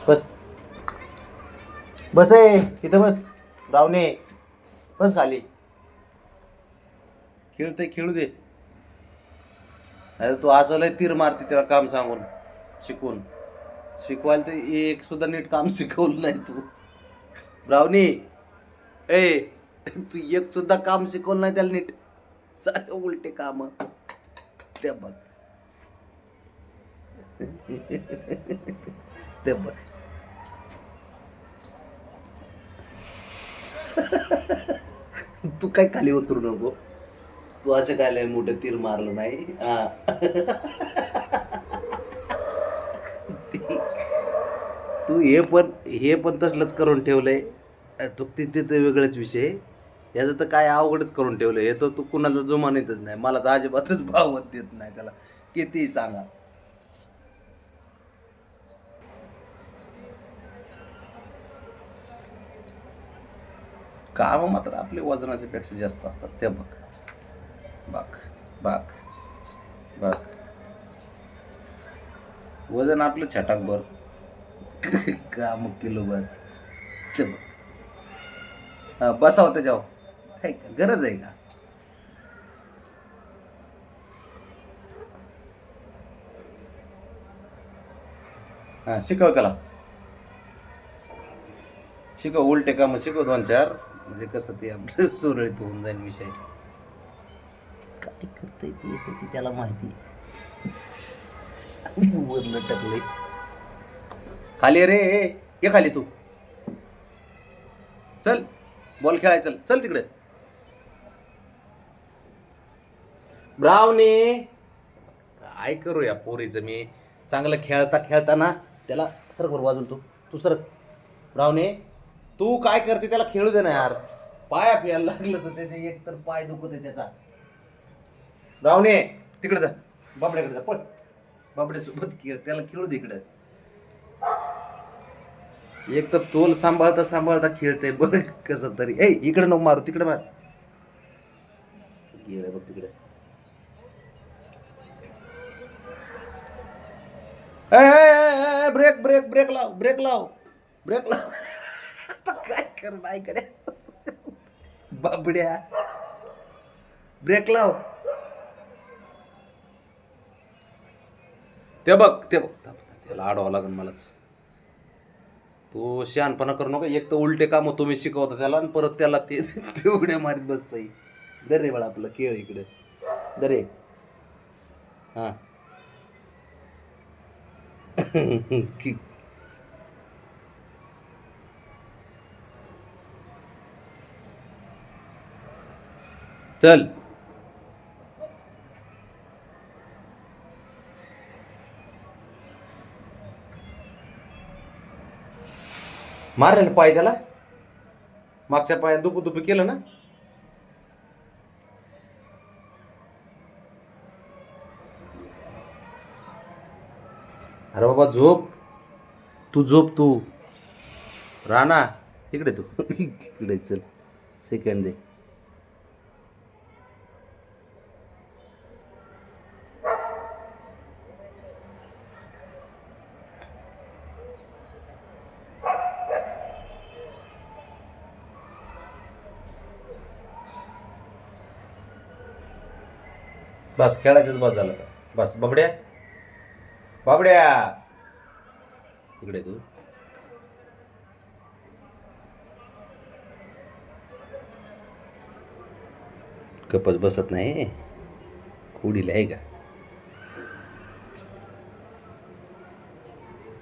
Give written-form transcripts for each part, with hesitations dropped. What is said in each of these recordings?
बस बस आहे तिथं बस. रावणे बस खाली. खेळतंय खेळू दे. अरे तू असं लय तीर मारते त्याला काम सांगून शिकून. शिकवायला तर एक सुद्धा नीट काम शिकवलं नाही तू. रावणी ए तू एक सुद्धा काम शिकवलं नाही त्याला नीट. सारे उलटे काम ते बघ. ते बघ. तू काय खाली उतरू नको. तू असं काय लय मोठं तीर मारलं नाही. तू हे पण तसलंच करून ठेवलंय. तू तिथे तर वेगळाच विषय. याचं तर काय अवघडच करून ठेवलंय. हे तर तू कुणाला जुमानीतच नाही. मला तर अजिबातच भावत देत नाही त्याला कितीही सांगा. काम मात्र आपले वजनाच्या पेक्षा जास्त असतात. ते बघ बघ बघ बघ. वजन आपलं छटाकभर. काम किलोभर. ते बघ. हा बसावं त्याच्यावर. काय गरज आहे का. हा शिकव त्याला. शिकव उलटे काम शिकव 2-4. म्हणजे कसं ते आपलं सुरळीत होऊन जाईल विषय. काय करतंय ते त्याची त्याला माहिती. वरलं टाकलंय खाली. रे ये खाली तू. चल बॉल खेळाय. चल चल तिकडे. ब्रावनी काय करू या पोरीचं मी. चांगलं खेळता खेळताना त्याला सरक बाजूला. तू सरक. ब्रावनी तू काय करते त्याला खेळू दे ना यार. पाया फिरायला लागलं तर त्याचे एक तर पाय दुखत आहे त्याचा. ब्रावनी तिकडे जा. बाबड्याकडे जा पळ. बाबड्यासोबत खेळ. त्याला खेळू दे इकडे. एक तर तोल सांभाळता सांभाळता खेळते बघ कसं तरी. ए इकडे नको मारू तिकडे मार. गेलं बघ तिकडे. ब्रेक ब्रेक ब्रेक लाव. ब्रेक लाव. ब्रेक लाव. आता काय कर नाही कडे. बाबड्या ब्रेक लाव. ते बघ ते बघ. त्याला आडवावं लागेल मलाच. तो शहाणपणा करू नका. एक तर उलटे काम तुम्ही शिकवता त्याला आणि परत त्याला ते तेवढ्या मारीत बसताय. दरे बाळा आपलं खेळ इकडे. दरे हा. चल मारले ना पाय त्याला. मागच्या पायात दुपू केलं ना. अरे बाबा झोप. तू झोप तू. राणा इकडे तू. इकडे चल. सेकंड दे. बस खेळायचंच बस झालं का. बस बाबड्या. बाबड्या इकडे तू. कपच बसत नाही. खोडीला आहे का.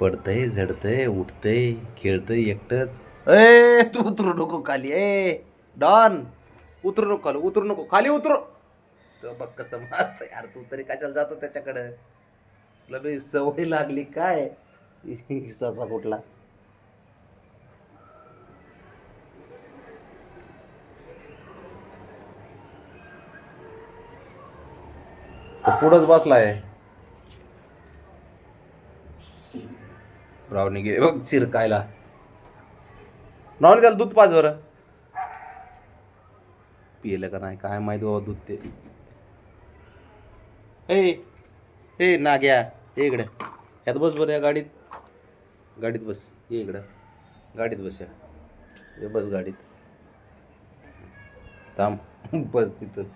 पडतंय झडतंय उठतंय खेळतंय एकटंच. ए तू उतरू नको खाली. ए डॉन उतरू नको खाली. उतरू नको खाली उतरू. तो बघ कसं मारत यार. तू तरी कशाला जातो त्याच्याकडं. तुला बी सवय लागली काय. ससा कुठला. तो पुढंच बसलाय. रावणी गे बघ चिरकायला. रावणी त्याला दूध पाच बरं. पिलं का नाही काय माहिती बाबा दूध ते. ए ए नाग्या इकडे. यात बस बरं या गाडीत. गाडीत बस, ये इकडं, गाडीत बस, या ये बस गाडीत, थांब बस तिथंच.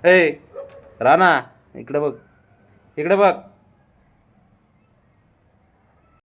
ए राणा, इकडे बघ, इकडे बघ.